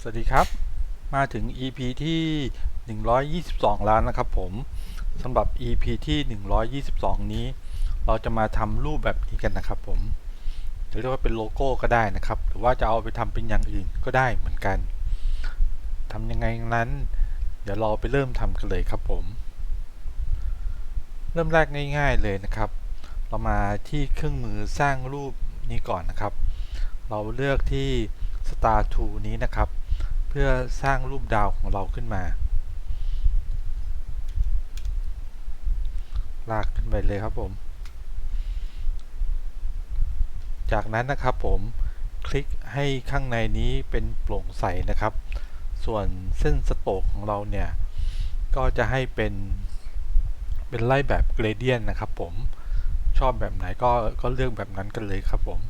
สวัสดีครับมาถึง EP ที่122แล้วนะครับผมสำหรับ EP ที่122นี้เราจะมาทำรูปแบบนี้กันนะครับผมจะเรียกว่าเป็นโลโก้ก็ได้นะครับหรือว่าจะเอาไปทำเป็นอย่างอื่นก็ได้เหมือนกันทำยังไงนั้นเดี๋ยวเราไปเริ่มทำกันเลยครับผมเริ่มแรกง่ายๆเลยนะครับเรามาที่เครื่องมือสร้างรูปนี้ก่อนนะครับเราเลือกที่ Star Tool นี้นะครับเพื่อสร้างรูปดาวของเราขึ้นมาลากขึ้นไปเลยครับผมจากนั้นนะครับผมคลิกให้ข้างในนี้เป็นโปร่งใสนะครับส่วนเส้นสโตรกของเราเนี่ยก็จะให้เป็นไล่แบบเกรเดียนนะครับผมชอบแบบไหนก็เลือกแบบนั้นกันเลยครับผม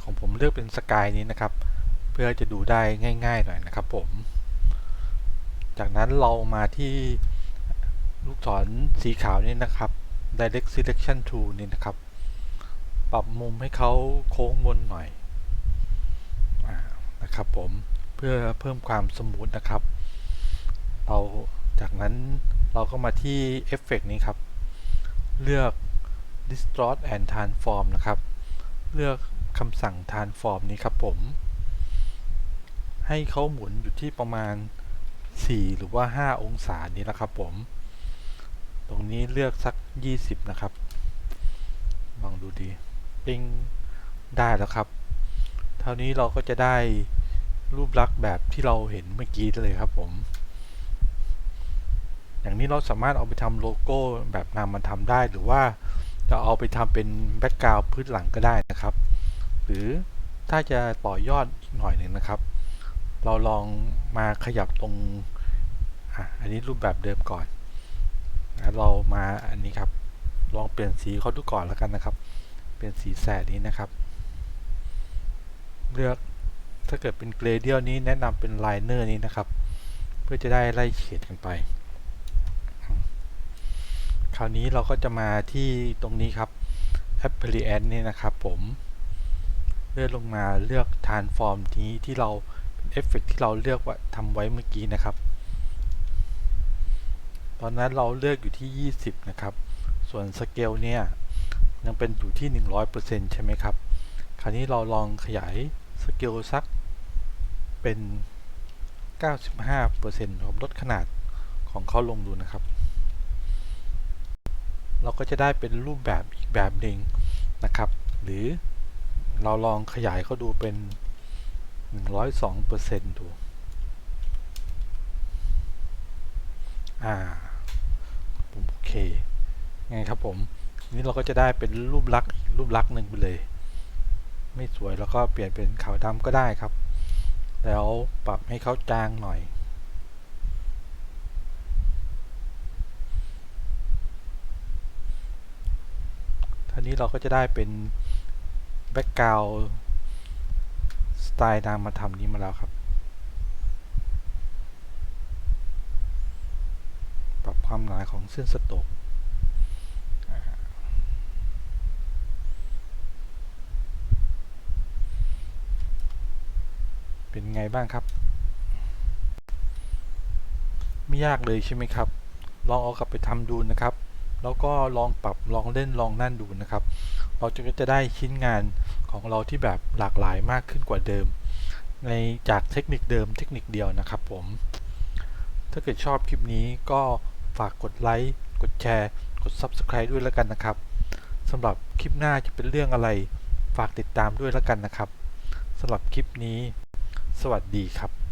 ของผมเลือกเป็นสกายนี้นะครับเพื่อจะดูได้ง่ายๆหน่อยนะครับผมจากนั้นเรามาที่ลูกศรสีขาวนี่นะครับ Direct Selection Tool นี่นะครับปรับมุมให้เขาโค้งบนหน่อยนะครับผมเพื่อเพิ่มความสมูทนะครับเราจากนั้นเราก็มาที่เอฟเฟกต์นี้ครับเลือก Distort and Transform นะครับเลือกคำสั่ง Transform นี้ครับผมให้เขาหมุนอยู่ที่ประมาณ4หรือว่า5องศานี้นะครับผมตรงนี้เลือกสัก20นะครับลองดูดีปิ้งได้แล้วครับเท่านี้เราก็จะได้รูปลักษณ์แบบที่เราเห็นเมื่อกี้เลยครับผมอย่างนี้เราสามารถเอาไปทำโลโก้แบบนามธรรมได้หรือว่าจะเอาไปทำเป็นแบ็กกราวด์พื้นหลังก็ได้นะครับหรือถ้าจะต่อยอดอีกหน่อยหนึ่งนะครับเราลองมาขยับตรงอันนี้รูปแบบเดิมก่อนเรามาอันนี้ครับลองเปลี่ยนสีเขาดูก่อนแล้วกันนะครับเปลี่ยนสีแสดนี้นะครับเลือกถ้าเกิดเป็นเกรเดียลนี้แนะนำเป็นไลเนอร์นี้นะครับเพื่อจะได้ไล่เฉดกันไปคราวนี้เราก็จะมาที่ตรงนี้ครับ Appearance นี่นะครับผมเลื่อนลงมาเลือก Transform นี้ที่เราเป็นเอฟเฟกต์ที่เราเลือกว่าทำไว้เมื่อกี้นะครับตอนนั้นเราเลือกอยู่ที่20นะครับส่วนสเกลเนี่ยยังเป็นอยู่ที่ 100% ใช่ไหมครับคราวนี้เราลองขยายสเกลสักเป็น 95% ลดขนาดของเขาลงดูนะครับเราก็จะได้เป็นรูปแบบอีกแบบหนึ่งนะครับหรือเราลองขยายเขาดูเป็น 102% ดูโอเคไงครับผมนี้เราก็จะได้เป็นรูปลักษณ์หนึ่งไปเลยไม่สวยแล้วก็เปลี่ยนเป็นขาวดำก็ได้ครับแล้วปรับให้เขาจางหน่อยทีนี้เราก็จะได้เป็นแบ็กกราวด์สไตล์นามธรรมนี้มาแล้วครับปรับความหนาของเส้นสโตรกเป็นไงบ้างครับไม่ยากเลยใช่ไหมครับลองเอากลับไปทำดูนะครับแล้วก็ลองปรับลองเล่นลองนั่นดูนะครับเราจะได้ชิ้นงานของเราที่แบบหลากหลายมากขึ้นกว่าเดิมในจากเทคนิคเดิมเทคนิคเดียวนะครับผมถ้าเกิดชอบคลิปนี้ก็ฝากกดไลค์กดแชร์กด Subscribe ด้วยแล้วกันนะครับสำหรับคลิปหน้าจะเป็นเรื่องอะไรฝากติดตามด้วยแล้วกันนะครับสำหรับคลิปนี้สวัสดีครับ